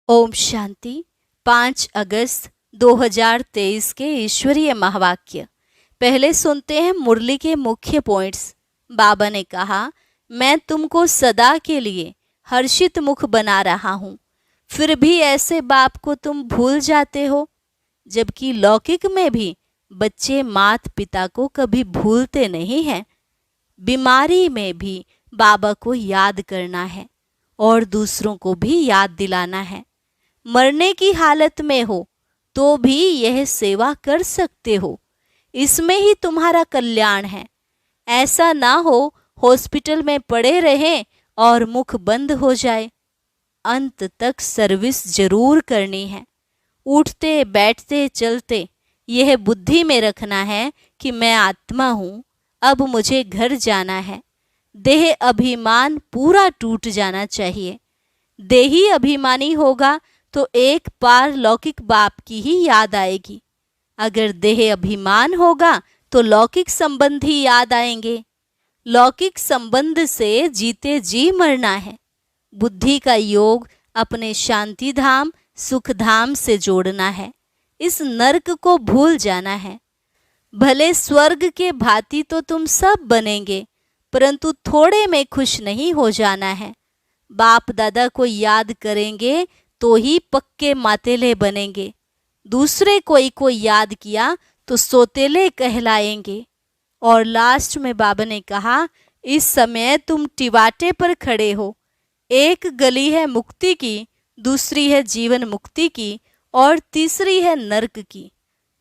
ओम शांति। 5 अगस्त 2023 के ईश्वरीय महावाक्य। पहले सुनते हैं मुरली के मुख्य पॉइंट्स। बाबा ने कहा, मैं तुमको सदा के लिए हर्षित मुख बना रहा हूँ, फिर भी ऐसे बाप को तुम भूल जाते हो। जबकि लौकिक में भी बच्चे माता पिता को कभी भूलते नहीं हैं। बीमारी में भी बाबा को याद करना है और दूसरों को भी याद दिलाना है। मरने की हालत में हो तो भी यह सेवा कर सकते हो, इसमें ही तुम्हारा कल्याण है। ऐसा ना हो हॉस्पिटल में पड़े रहें और मुख बंद हो जाए। अंत तक सर्विस जरूर करनी है। उठते बैठते चलते यह बुद्धि में रखना है कि मैं आत्मा हूँ, अब मुझे घर जाना है। देह अभिमान पूरा टूट जाना चाहिए। देही अभिमानी होगा तो एक पार लौकिक बाप की ही याद आएगी। अगर देह अभिमान होगा तो लौकिक संबंध ही याद आएंगे। लौकिक संबंध से जीते जी मरना है। बुद्धि का योग अपने शांति धाम सुख धाम से जोड़ना है। इस नरक को भूल जाना है। भले स्वर्ग के भांति तो तुम सब बनेंगे, परंतु थोड़े में खुश नहीं हो जाना है। बाप दादा को याद करेंगे तो ही पक्के मातेले बनेंगे। दूसरे कोई को याद किया तो सोतेले कहलाएंगे। और लास्ट में बाबा ने कहा, इस समय तुम टिवाटे पर खड़े हो। एक गली है मुक्ति की, दूसरी है जीवन मुक्ति की और तीसरी है नरक की।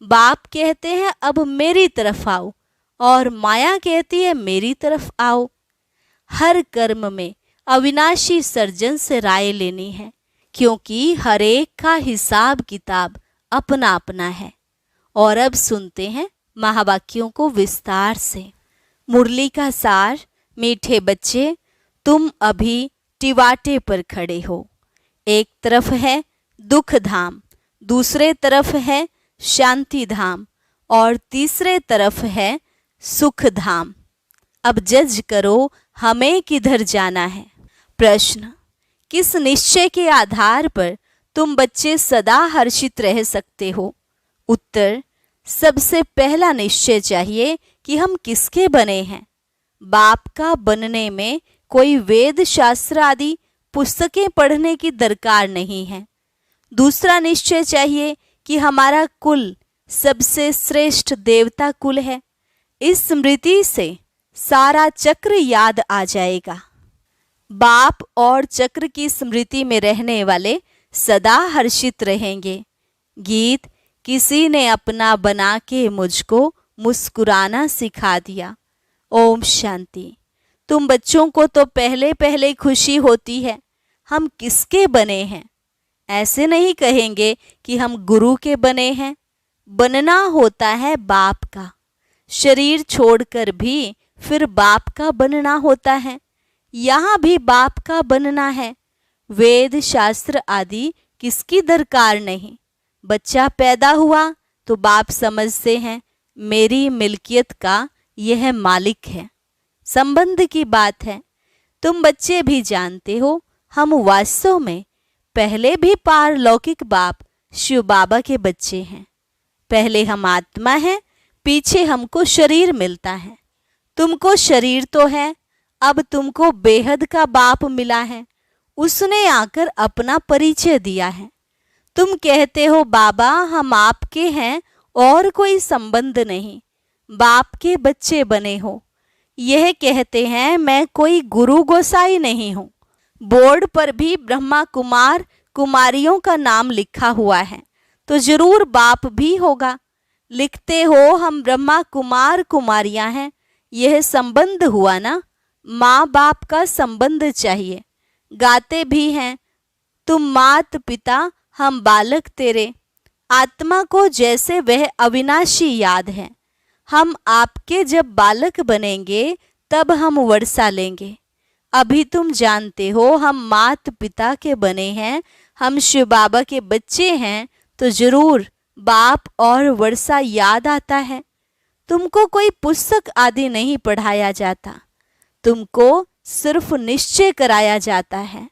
बाप कहते हैं अब मेरी तरफ आओ और माया कहती है मेरी तरफ आओ। हर कर्म में अविनाशी सर्जन से राय लेनी है, क्योंकि हर एक का हिसाब किताब अपना अपना है। और अब सुनते हैं महावाक्यों को विस्तार से। मुरली का सार। मीठे बच्चे, तुम अभी टिवाटे पर खड़े हो। एक तरफ है दुख धाम, दूसरे तरफ है शांति धाम और तीसरे तरफ है सुख धाम। अब जज करो हमें किधर जाना है। प्रश्न, किस निश्चय के आधार पर तुम बच्चे सदा हर्षित रह सकते हो? उत्तर, सबसे पहला निश्चय चाहिए कि हम किसके बने हैं। बाप का बनने में कोई वेद शास्त्र आदि पुस्तकें पढ़ने की दरकार नहीं है। दूसरा निश्चय चाहिए कि हमारा कुल सबसे श्रेष्ठ देवता कुल है। इस स्मृति से सारा चक्र याद आ जाएगा। बाप और चक्र की स्मृति में रहने वाले सदा हर्षित रहेंगे। गीत, किसी ने अपना बना के मुझको मुस्कुराना सिखा दिया। ओम शांति। तुम बच्चों को तो पहले पहले खुशी होती है हम किसके बने हैं। ऐसे नहीं कहेंगे कि हम गुरु के बने हैं। बनना होता है बाप का। शरीर छोड़कर भी फिर बाप का बनना होता है। यहाँ भी बाप का बनना है। वेद शास्त्र आदि किसकी दरकार नहीं। बच्चा पैदा हुआ तो बाप समझते हैं मेरी मिल्कियत का यह मालिक है। संबंध की बात है। तुम बच्चे भी जानते हो हम वास्तव में पहले भी पारलौकिक बाप शिव बाबा के बच्चे हैं। पहले हम आत्मा हैं, पीछे हमको शरीर मिलता है। तुमको शरीर तो है, अब तुमको बेहद का बाप मिला है। उसने आकर अपना परिचय दिया है। तुम कहते हो बाबा हम आपके हैं और कोई संबंध नहीं, बाप के बच्चे बने हो। यह कहते हैं मैं कोई गुरु गोसाई नहीं हूँ। बोर्ड पर भी ब्रह्मा कुमार कुमारियों का नाम लिखा हुआ है तो जरूर बाप भी होगा। लिखते हो हम ब्रह्मा कुमार कुमारियां हैं, यह संबंध हुआ ना। माँ बाप का संबंध चाहिए। गाते भी हैं तुम मात पिता हम बालक तेरे। आत्मा को जैसे वह अविनाशी याद है। हम आपके जब बालक बनेंगे तब हम वर्षा लेंगे। अभी तुम जानते हो हम मात पिता के बने हैं, हम शिव बाबा के बच्चे हैं तो जरूर बाप और वर्षा याद आता है। तुमको कोई पुस्तक आदि नहीं पढ़ाया जाता, तुमको सिर्फ निश्चय कराया जाता है।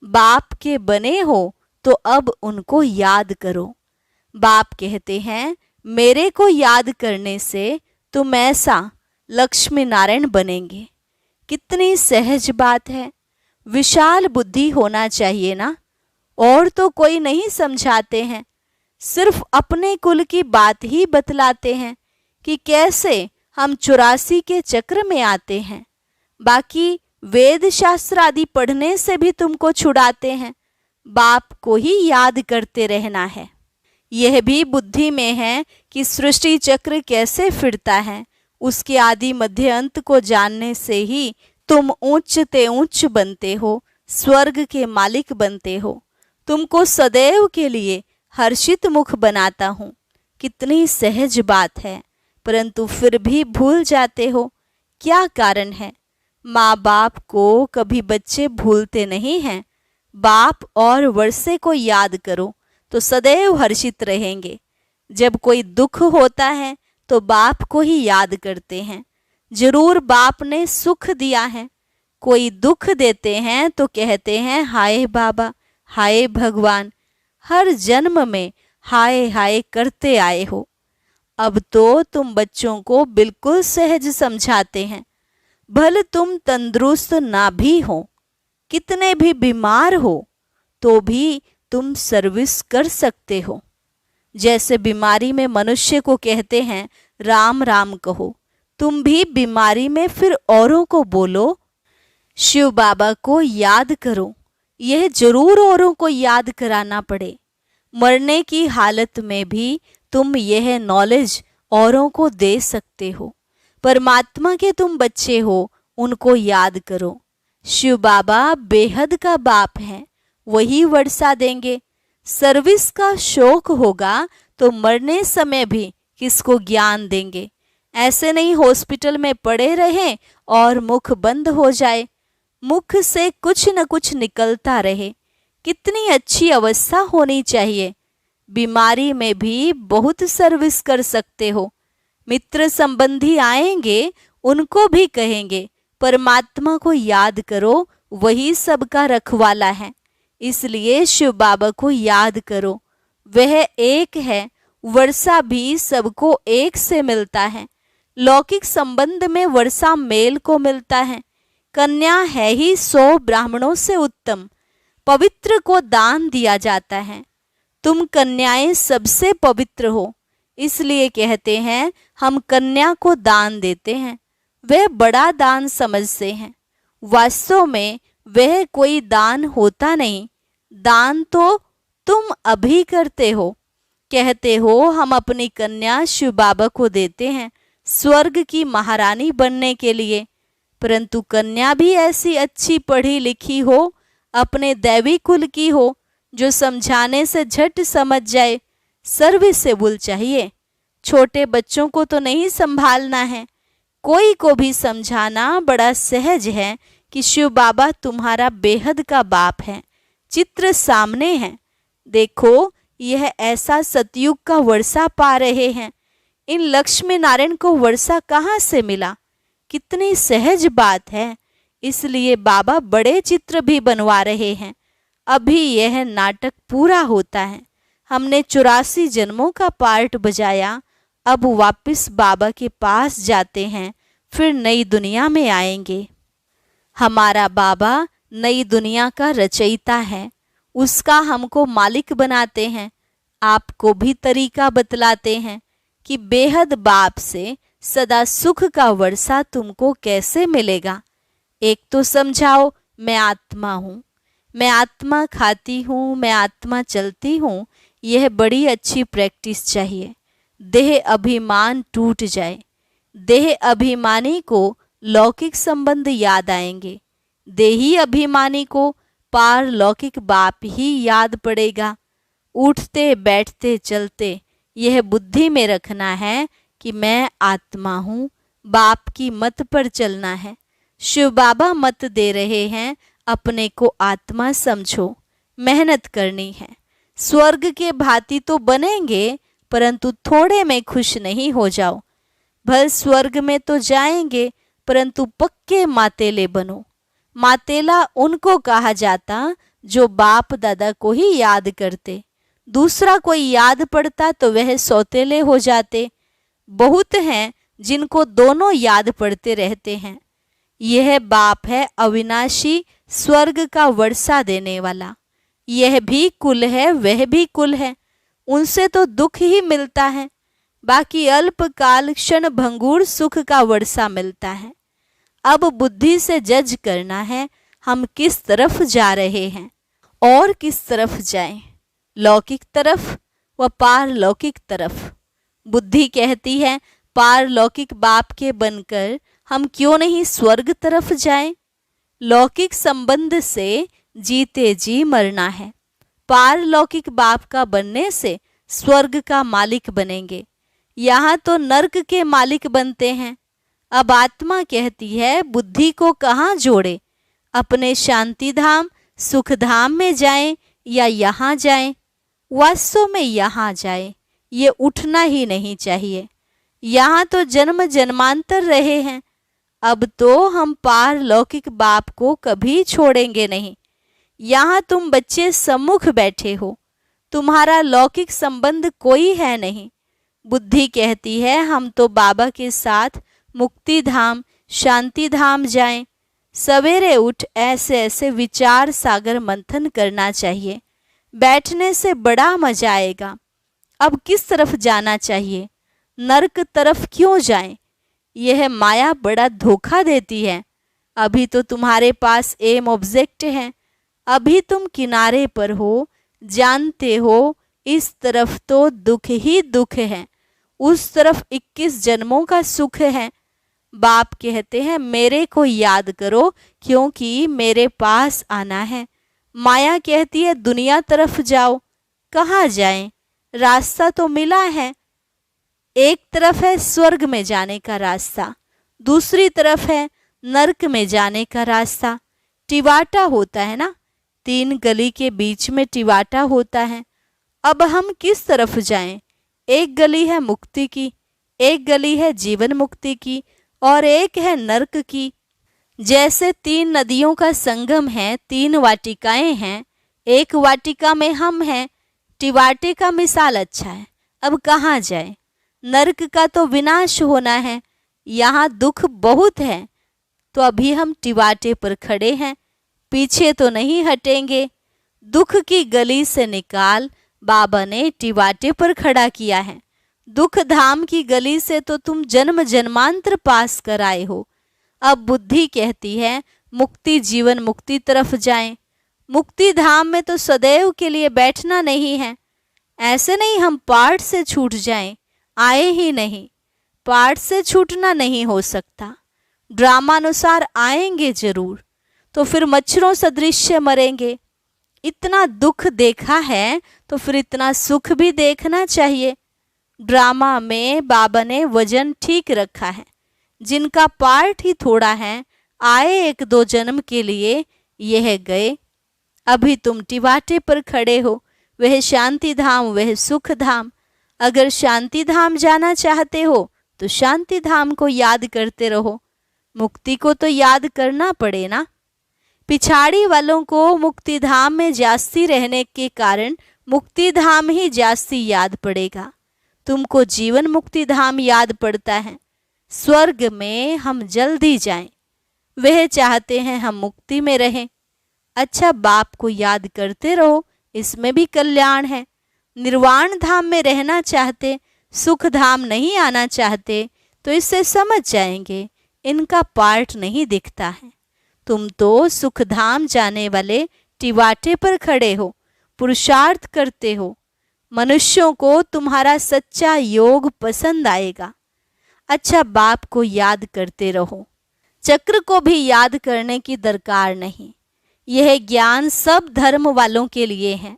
बाप के बने हो तो अब उनको याद करो। बाप कहते हैं, मेरे को याद करने से तुम ऐसा लक्ष्मी नारायण बनेंगे। कितनी सहज बात है। विशाल बुद्धि होना चाहिए ना। और तो कोई नहीं समझाते हैं, सिर्फ अपने कुल की बात ही बतलाते हैं कि कैसे हम 84 के चक्र में आते हैं। बाकी वेद शास्त्र आदि पढ़ने से भी तुमको छुड़ाते हैं। बाप को ही याद करते रहना है। यह भी बुद्धि में है कि सृष्टि चक्र कैसे फिरता है। उसके आदि मध्य अंत को जानने से ही तुम ऊंच ते ऊंच बनते हो, स्वर्ग के मालिक बनते हो। तुमको सदैव के लिए हर्षित मुख बनाता हूँ। कितनी सहज बात है, परंतु फिर भी भूल जाते हो। क्या कारण है? माँ बाप को कभी बच्चे भूलते नहीं हैं। बाप और वर्षे को याद करो तो सदैव हर्षित रहेंगे। जब कोई दुख होता है तो बाप को ही याद करते हैं। जरूर बाप ने सुख दिया है। कोई दुख देते हैं तो कहते हैं, हाय बाबा, हाय भगवान। हर जन्म में हाय हाय करते आए हो। अब तो तुम बच्चों को बिल्कुल सहज समझाते हैं। भले तुम तंदुरुस्त ना भी हो, कितने भी बीमार हो, तो भी तुम सर्विस कर सकते हो। जैसे बीमारी में मनुष्य को कहते हैं राम राम कहो, तुम भी बीमारी में फिर औरों को बोलो, शिव बाबा को याद करो। यह जरूर औरों को याद कराना पड़े। मरने की हालत में भी तुम यह नॉलेज औरों को दे सकते हो। परमात्मा के तुम बच्चे हो, उनको याद करो। शिव बाबा बेहद का बाप है, वही वर्षा देंगे। सर्विस का शौक होगा तो मरने समय भी किसको ज्ञान देंगे। ऐसे नहीं हॉस्पिटल में पड़े रहें और मुख बंद हो जाए, मुख से कुछ न कुछ निकलता रहे। कितनी अच्छी अवस्था होनी चाहिए। बीमारी में भी बहुत सर्विस कर सकते हो। मित्र संबंधी आएंगे, उनको भी कहेंगे परमात्मा को याद करो, वही सबका रखवाला है। इसलिए शिव बाबा को याद करो। वह एक है। वर्षा भी सबको एक से मिलता है। लौकिक संबंध में वर्षा मेल को मिलता है। कन्या है ही 100 ब्राह्मणों से उत्तम। पवित्र को दान दिया जाता है। तुम कन्याएं सबसे पवित्र हो, इसलिए कहते हैं हम कन्या को दान देते हैं। वह बड़ा दान समझते हैं। वास्तव में वह कोई दान होता नहीं। दान तो तुम अभी करते हो। कहते हो हम अपनी कन्या शिव बाबा को देते हैं स्वर्ग की महारानी बनने के लिए। परंतु कन्या भी ऐसी अच्छी पढ़ी लिखी हो, अपने दैवी कुल की हो, जो समझाने से झट समझ जाए। सर्विसेबल चाहिए। छोटे बच्चों को तो नहीं संभालना है। कोई को भी समझाना बड़ा सहज है कि शिव बाबा तुम्हारा बेहद का बाप है। चित्र सामने है। देखो, यह ऐसा सतयुग का वर्षा पा रहे हैं। इन लक्ष्मी नारायण को वर्षा कहाँ से मिला? कितनी सहज बात है। इसलिए बाबा बड़े चित्र भी बनवा रहे हैं। अभी यह नाटक पूरा होता है। हमने 84 जन्मों का पार्ट बजाया। अब वापस बाबा के पास जाते हैं, फिर नई दुनिया में आएंगे। हमारा बाबा नई दुनिया का रचयिता है। उसका हमको मालिक बनाते हैं। आपको भी तरीका बतलाते हैं कि बेहद बाप से सदा सुख का वर्षा तुमको कैसे मिलेगा। एक तो समझाओ, मैं आत्मा हूँ, मैं आत्मा खाती हूँ, मैं आत्मा चलती हूँ। यह बड़ी अच्छी प्रैक्टिस चाहिए। देह अभिमान टूट जाए। देह अभिमानी को लौकिक संबंध याद आएंगे। देही अभिमानी को पारलौकिक बाप ही याद पड़ेगा। उठते बैठते चलते यह बुद्धि में रखना है कि मैं आत्मा हूँ। बाप की मत पर चलना है। शिव बाबा मत दे रहे हैं, अपने को आत्मा समझो। मेहनत करनी है। स्वर्ग के भांति तो बनेंगे, परंतु थोड़े में खुश नहीं हो जाओ। भल स्वर्ग में तो जाएंगे, परंतु पक्के मातेले बनो। मातेला उनको कहा जाता जो बाप दादा को ही याद करते, दूसरा कोई याद पड़ता तो वह सौतेले हो जाते। बहुत हैं जिनको दोनों याद पड़ते रहते हैं। यह बाप है अविनाशी, स्वर्ग का वर्षा देने वाला। यह भी कुल है, वह भी कुल है, उनसे तो दुख ही मिलता है, बाकी अल्पकाल क्षण भंगुर सुख का वर्षा मिलता है। अब बुद्धि से जज करना है हम किस तरफ जा रहे हैं और किस तरफ जाएं, लौकिक तरफ व पारलौकिक तरफ। बुद्धि कहती है पारलौकिक बाप के बनकर हम क्यों नहीं स्वर्ग तरफ जाएं। लौकिक संबंध से जीते जी मरना है, पारलौकिक बाप का बनने से स्वर्ग का मालिक बनेंगे। यहाँ तो नर्क के मालिक बनते हैं। अब आत्मा कहती है बुद्धि को कहाँ जोड़े, अपने शांति धाम सुख धाम में जाएं या यहाँ जाएं। वास्तव में यहाँ जाएं, ये उठना ही नहीं चाहिए। यहाँ तो जन्म जन्मांतर रहे हैं, अब तो हम पारलौकिक बाप को कभी छोड़ेंगे नहीं। यहाँ तुम बच्चे सम्मुख बैठे हो, तुम्हारा लौकिक संबंध कोई है नहीं। बुद्धि कहती है हम तो बाबा के साथ मुक्ति धाम शांति धाम जाएं। सवेरे उठ ऐसे ऐसे विचार सागर मंथन करना चाहिए, बैठने से बड़ा मजा आएगा। अब किस तरफ जाना चाहिए, नरक तरफ क्यों जाएं? यह माया बड़ा धोखा देती है। अभी तो तुम्हारे पास एम ऑब्जेक्ट है, अभी तुम किनारे पर हो, जानते हो इस तरफ तो दुख ही दुख है, उस तरफ 21 जन्मों का सुख है। बाप कहते हैं मेरे को याद करो क्योंकि मेरे पास आना है। माया कहती है दुनिया तरफ जाओ, कहाँ जाएं? रास्ता तो मिला है, एक तरफ है स्वर्ग में जाने का रास्ता, दूसरी तरफ है नरक में जाने का रास्ता। टिवाटा होता है ना, 3 गली के बीच में टिवाटा होता है। अब हम किस तरफ जाएं? एक गली है मुक्ति की, एक गली है जीवन मुक्ति की और एक है नरक की। जैसे 3 नदियों का संगम है, 3 वाटिकाएं हैं, एक वाटिका में हम हैं। टिवाटे का मिसाल अच्छा है। अब कहाँ जाए? नरक का तो विनाश होना है, यहाँ दुख बहुत है, तो अभी हम टिवाटे पर खड़े हैं, पीछे तो नहीं हटेंगे। दुख की गली से निकाल बाबा ने टिवाटे पर खड़ा किया है। दुख धाम की गली से तो तुम जन्म जन्मांतर पास कर आए हो। अब बुद्धि कहती है मुक्ति जीवन मुक्ति तरफ जाएं। मुक्ति धाम में तो सदैव के लिए बैठना नहीं है। ऐसे नहीं हम पाठ से छूट जाएं, आए ही नहीं। पाठ से छूटना नहीं हो सकता, ड्रामानुसार आएंगे जरूर, तो फिर मच्छरों सदृश मरेंगे। इतना दुख देखा है तो फिर इतना सुख भी देखना चाहिए। ड्रामा में बाबा ने वजन ठीक रखा है। जिनका पार्ट ही थोड़ा है, आए 1-2 जन्म के लिए, यह गए। अभी तुम टिवाटे पर खड़े हो, वह शांति धाम वह सुख धाम। अगर शांति धाम जाना चाहते हो तो शांति धाम को याद करते रहो, मुक्ति को तो याद करना पड़े ना। पिछाड़ी वालों को मुक्ति धाम में जास्ती रहने के कारण मुक्ति धाम ही जास्ती याद पड़ेगा। तुमको जीवन मुक्ति धाम याद पड़ता है। स्वर्ग में हम जल्दी जाएं, वह चाहते हैं हम मुक्ति में रहें। अच्छा, बाप को याद करते रहो, इसमें भी कल्याण है। निर्वाण धाम में रहना चाहते, सुख धाम नहीं आना चाहते, तो इससे समझ जाएंगे इनका पार्ट नहीं दिखता है। तुम तो सुख धाम जाने वाले टिवाटे पर खड़े हो, पुरुषार्थ करते हो। मनुष्यों को तुम्हारा सच्चा योग पसंद आएगा। अच्छा, बाप को याद करते रहो, चक्र को भी याद करने की दरकार नहीं। यह ज्ञान सब धर्म वालों के लिए है।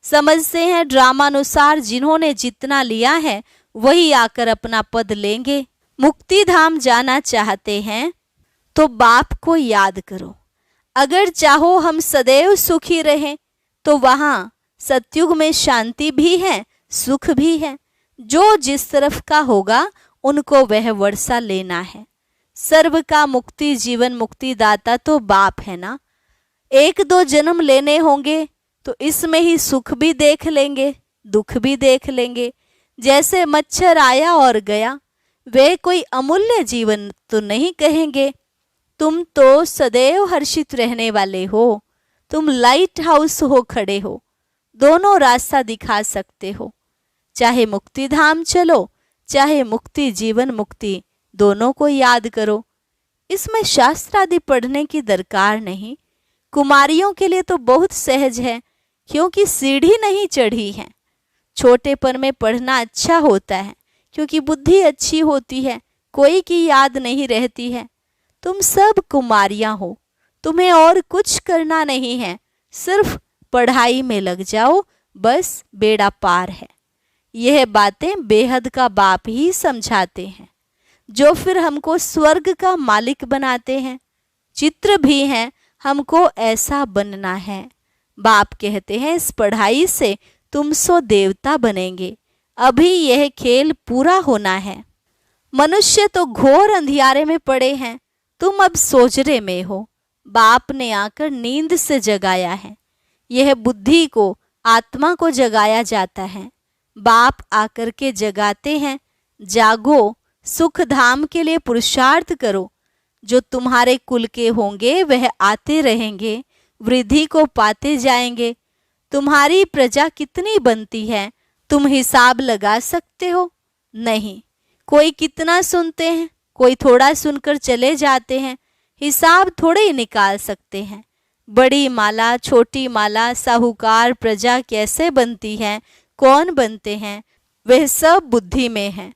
समझते हैं ड्रामानुसार जिन्होंने जितना लिया है वही आकर अपना पद लेंगे। मुक्ति धाम जाना चाहते हैं तो बाप को याद करो। अगर चाहो हम सदैव सुखी रहें तो वहाँ सतयुग में शांति भी है, सुख भी है। जो जिस तरफ का होगा उनको वह वर्षा लेना है। सर्व का मुक्ति जीवन मुक्ति दाता तो बाप है ना। एक दो जन्म लेने होंगे तो इसमें ही सुख भी देख लेंगे, दुख भी देख लेंगे। जैसे मच्छर आया और गया, वे कोई अमूल्य जीवन तो नहीं कहेंगे। तुम तो सदैव हर्षित रहने वाले हो। तुम लाइट हाउस हो खड़े हो, दोनों रास्ता दिखा सकते हो। चाहे मुक्ति धाम चलो, चाहे मुक्ति जीवन मुक्ति, दोनों को याद करो। इसमें शास्त्र आदि पढ़ने की दरकार नहीं। कुमारियों के लिए तो बहुत सहज है, क्योंकि सीढ़ी नहीं चढ़ी है। छोटेपन में पढ़ना अच्छा होता है, क्योंकि बुद्धि अच्छी होती है, कोई की याद नहीं रहती है। तुम सब कुमारियां हो, तुम्हें और कुछ करना नहीं है, सिर्फ पढ़ाई में लग जाओ, बस बेड़ा पार है। यह बातें बेहद का बाप ही समझाते हैं, जो फिर हमको स्वर्ग का मालिक बनाते हैं। चित्र भी हैं, हमको ऐसा बनना है। बाप कहते हैं इस पढ़ाई से तुम सो देवता बनेंगे, अभी यह खेल पूरा होना है। मनुष्य तो घोर अंधियारे में पड़े हैं, तुम अब सोजरे में हो। बाप ने आकर नींद से जगाया है। यह बुद्धि को, आत्मा को जगाया जाता है। बाप आकर के जगाते हैं, जागो, सुख धाम के लिए पुरुषार्थ करो। जो तुम्हारे कुल के होंगे वह आते रहेंगे, वृद्धि को पाते जाएंगे। तुम्हारी प्रजा कितनी बनती है, तुम हिसाब लगा सकते हो? नहीं। कोई कितना सुनते हैं, कोई थोड़ा सुनकर चले जाते हैं, हिसाब थोड़े ही निकाल सकते हैं। बड़ी माला, छोटी माला, साहूकार प्रजा कैसे बनती है, कौन बनते हैं, वह सब बुद्धि में है।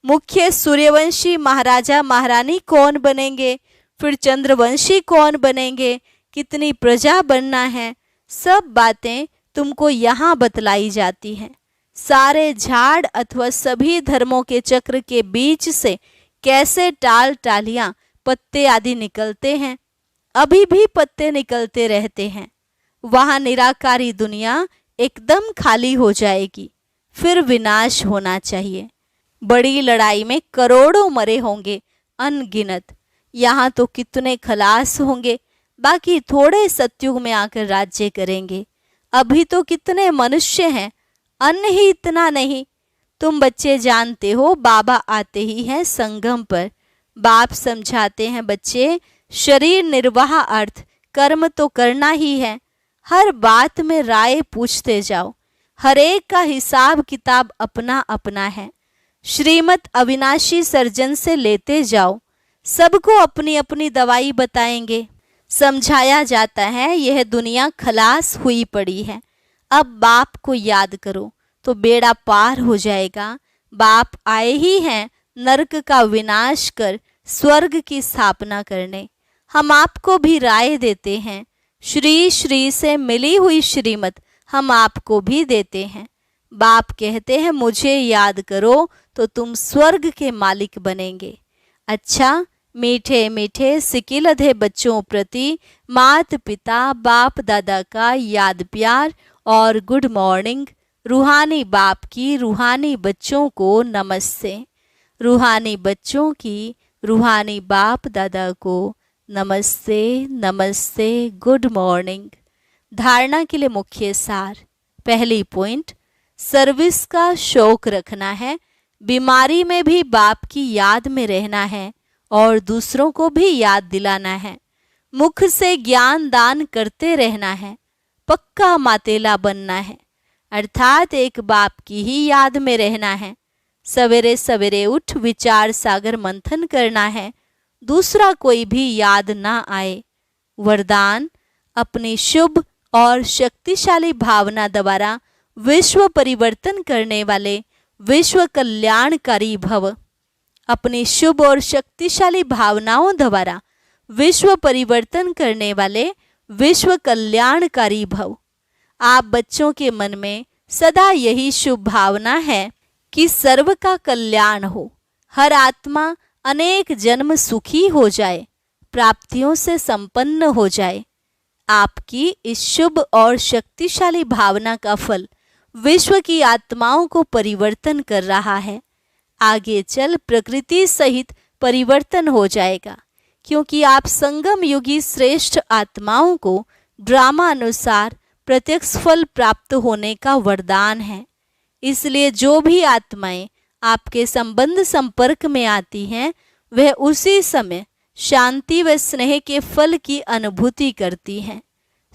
मुख्य सूर्यवंशी महाराजा महारानी कौन बनेंगे, फिर चंद्रवंशी कौन बनेंगे, कितनी प्रजा बनना है, सब बातें तुमको यहाँ बतलाई जाती हैं। सारे झाड़ अथवा सभी धर्मों के चक्र के बीच से कैसे टाल टालियां, पत्ते आदि निकलते हैं, अभी भी पत्ते निकलते रहते हैं। वहां निराकारी दुनिया एकदम खाली हो जाएगी, फिर विनाश होना चाहिए। बड़ी लड़ाई में करोड़ों मरे होंगे, अनगिनत। यहाँ तो कितने खलास होंगे, बाकी थोड़े सतयुग में आकर राज्य करेंगे। अभी तो कितने मनुष्य हैं, अन्न ही इतना नहीं। तुम बच्चे जानते हो, बाबा आते ही हैं संगम पर। बाप समझाते हैं, बच्चे शरीर निर्वाह अर्थ कर्म तो करना ही है। हर बात में राय पूछते जाओ, हर एक का हिसाब किताब अपना अपना है। श्रीमत अविनाशी सर्जन से लेते जाओ, सबको अपनी अपनी दवाई बताएंगे। समझाया जाता है यह दुनिया खलास हुई पड़ी है, अब बाप को याद करो तो बेड़ा पार हो जाएगा। बाप आए ही हैं नरक का विनाश कर स्वर्ग की स्थापना करने। हम आपको भी राय देते हैं, श्री श्री से मिली हुई श्रीमत हम आपको भी देते हैं। बाप कहते हैं मुझे याद करो तो तुम स्वर्ग के मालिक बनेंगे। अच्छा, मीठे मीठे सिकिलधे बच्चों प्रति मात पिता बाप दादा का याद प्यार और गुड मॉर्निंग। रूहानी बाप की रूहानी बच्चों को नमस्ते। रूहानी बच्चों की रूहानी बाप दादा को नमस्ते नमस्ते, गुड मॉर्निंग। धारणा के लिए मुख्य सार। पहली पॉइंट, सर्विस का शौक रखना है। बीमारी में भी बाप की याद में रहना है और दूसरों को भी याद दिलाना है। मुख से ज्ञान दान करते रहना है। पक्का मातेला बनना है, अर्थात एक बाप की ही याद में रहना है। सवेरे सवेरे उठ विचार सागर मंथन करना है, दूसरा कोई भी याद ना आए। वरदान, अपनी शुभ और शक्तिशाली भावना द्वारा विश्व परिवर्तन करने वाले विश्व कल्याणकारी भव। अपनी शुभ और शक्तिशाली भावनाओं द्वारा विश्व परिवर्तन करने वाले विश्व कल्याणकारी भव। आप बच्चों के मन में सदा यही शुभ भावना है कि सर्व का कल्याण हो, हर आत्मा अनेक जन्म सुखी हो जाए, प्राप्तियों से संपन्न हो जाए। आपकी इस शुभ और शक्तिशाली भावना का फल विश्व की आत्माओं को परिवर्तन कर रहा है। आगे चल प्रकृति सहित परिवर्तन हो जाएगा, क्योंकि आप संगम युगी श्रेष्ठ आत्माओं को ड्रामा अनुसार प्रत्यक्ष फल प्राप्त होने का वरदान है। इसलिए जो भी आत्माएं आपके संबंध संपर्क में आती हैं, वह उसी समय शांति व स्नेह के फल की अनुभूति करती हैं।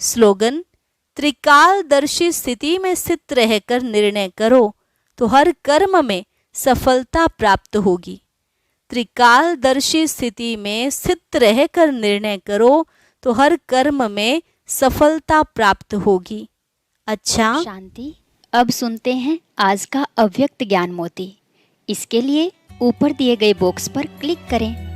स्लोगन: त्रिकालदर्शी स्थिति में स्थित रहकर निर्णय करो तो हर कर्म में सफलता प्राप्त होगी। त्रिकालदर्शी स्थिति में स्थित रहकर निर्णय करो तो हर कर्म में सफलता प्राप्त होगी। अच्छा, शांति। अब सुनते हैं आज का अव्यक्त ज्ञान मोती। इसके लिए ऊपर दिए गए बॉक्स पर क्लिक करें।